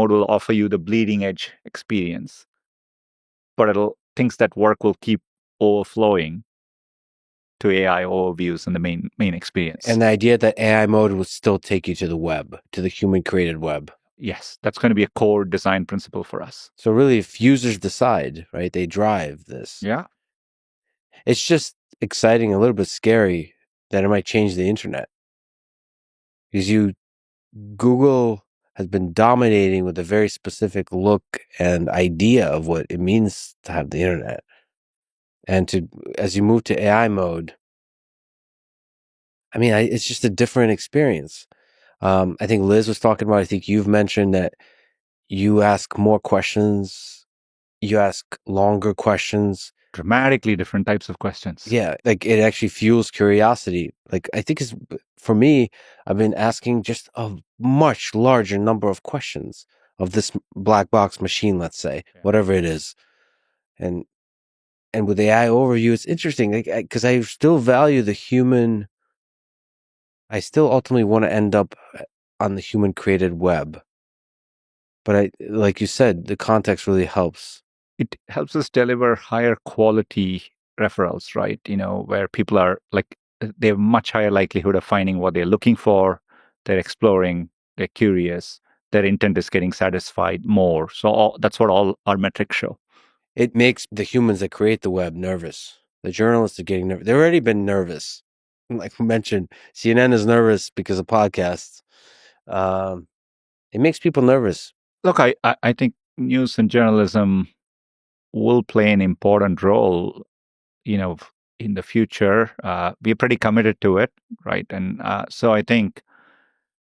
mode will offer you the bleeding edge experience, but things that work will keep overflowing to AI overviews and the main experience. And the idea that AI mode will still take you to the web, to the human-created web. Yes, that's going to be a core design principle for us. So really, if users decide, right, they drive this. Yeah. It's just exciting, a little bit scary that it might change the internet. Because Google has been dominating with a very specific look and idea of what it means to have the internet. And as you move to AI mode, I mean, it's just a different experience. I think Liz was talking about, I think you've mentioned that you ask more questions, you ask longer questions. Dramatically different types of questions. Yeah, like it actually fuels curiosity. Like I think for me, I've been asking just a much larger number of questions of this black box machine, let's say, whatever it is. And with AI overview, it's interesting because I still value the human. I still ultimately want to end up on the human created web. But like you said, the context really helps. It helps us deliver higher quality referrals, right? Where people are like, they have much higher likelihood of finding what they're looking for. They're exploring, they're curious, their intent is getting satisfied more. So that's what all our metrics show. It makes the humans that create the web nervous. The journalists are getting nervous. They've already been nervous. Like we mentioned, CNN is nervous because of podcasts. It makes people nervous. Look, I think news and journalism will play an important role, in the future. We're pretty committed to it, right? And so I think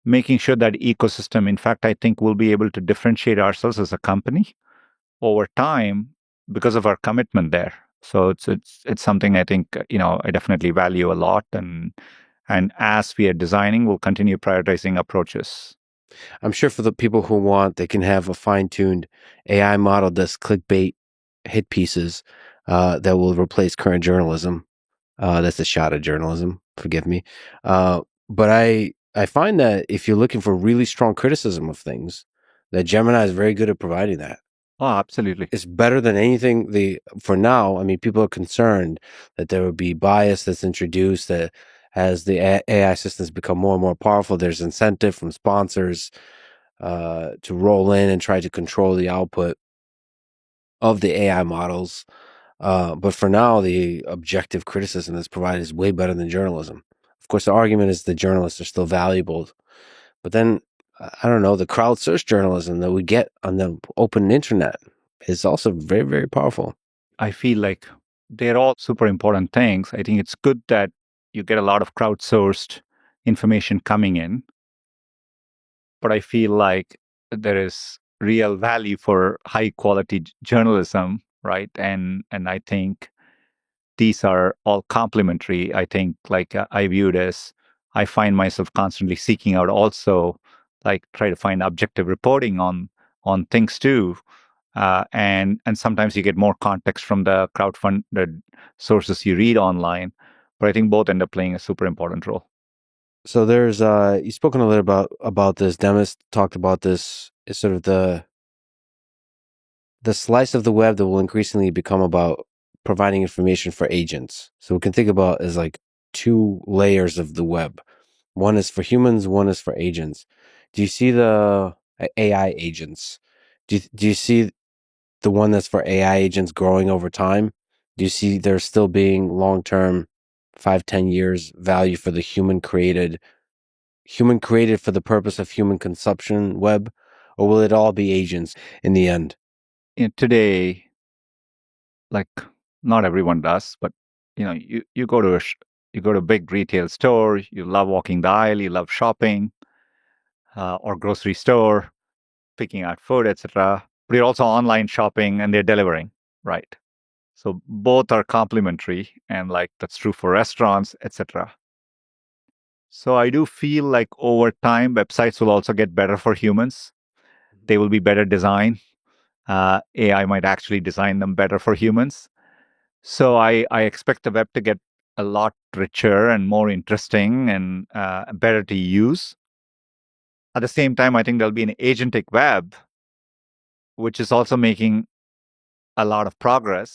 making sure that ecosystem, in fact, I think we'll be able to differentiate ourselves as a company over time because of our commitment there. So it's something I think, I definitely value a lot. And as we are designing, we'll continue prioritizing approaches. I'm sure for the people who want, they can have a fine-tuned AI model that's clickbait hit pieces that will replace current journalism. That's a shot at journalism. Forgive me. But I find that if you're looking for really strong criticism of things, that Gemini is very good at providing that. Oh, absolutely. It's better than anything. For now, I mean, people are concerned that there would be bias that's introduced that as the AI systems become more and more powerful, there's incentive from sponsors to roll in and try to control the output of the AI models. But for now, the objective criticism that's provided is way better than journalism. Of course, the argument is the journalists are still valuable. But then, I don't know, the crowdsourced journalism that we get on the open internet is also very, very powerful. I feel like they're all super important things. I think it's good that you get a lot of crowdsourced information coming in, but I feel like there is real value for high quality journalism, right? And I think these are all complementary. I think like I view it as I find myself constantly seeking out also like try to find objective reporting on things too. And sometimes you get more context from the crowdfunded sources you read online, but I think both end up playing a super important role. So there's you've spoken a little about this. Demis talked about this. Is sort of the slice of the web that will increasingly become about providing information for agents. So we can think about as like two layers of the web. One is for humans, one is for agents. Do you see the AI agents? Do you see the one that's for AI agents growing over time? Do you see there still being long-term 5-10 years value for the human created for the purpose of human consumption web? Or will it all be agents in the end? Today, like not everyone does, but you go to you go to a big retail store, you love walking the aisle, you love shopping, or grocery store, picking out food, etc. But you're also online shopping and they're delivering, right? So both are complementary, and like that's true for restaurants, etc. So I do feel like over time, websites will also get better for humans. They will be better designed. AI might actually design them better for humans. So I expect the web to get a lot richer and more interesting and better to use. At the same time, I think there'll be an agentic web which is also making a lot of progress.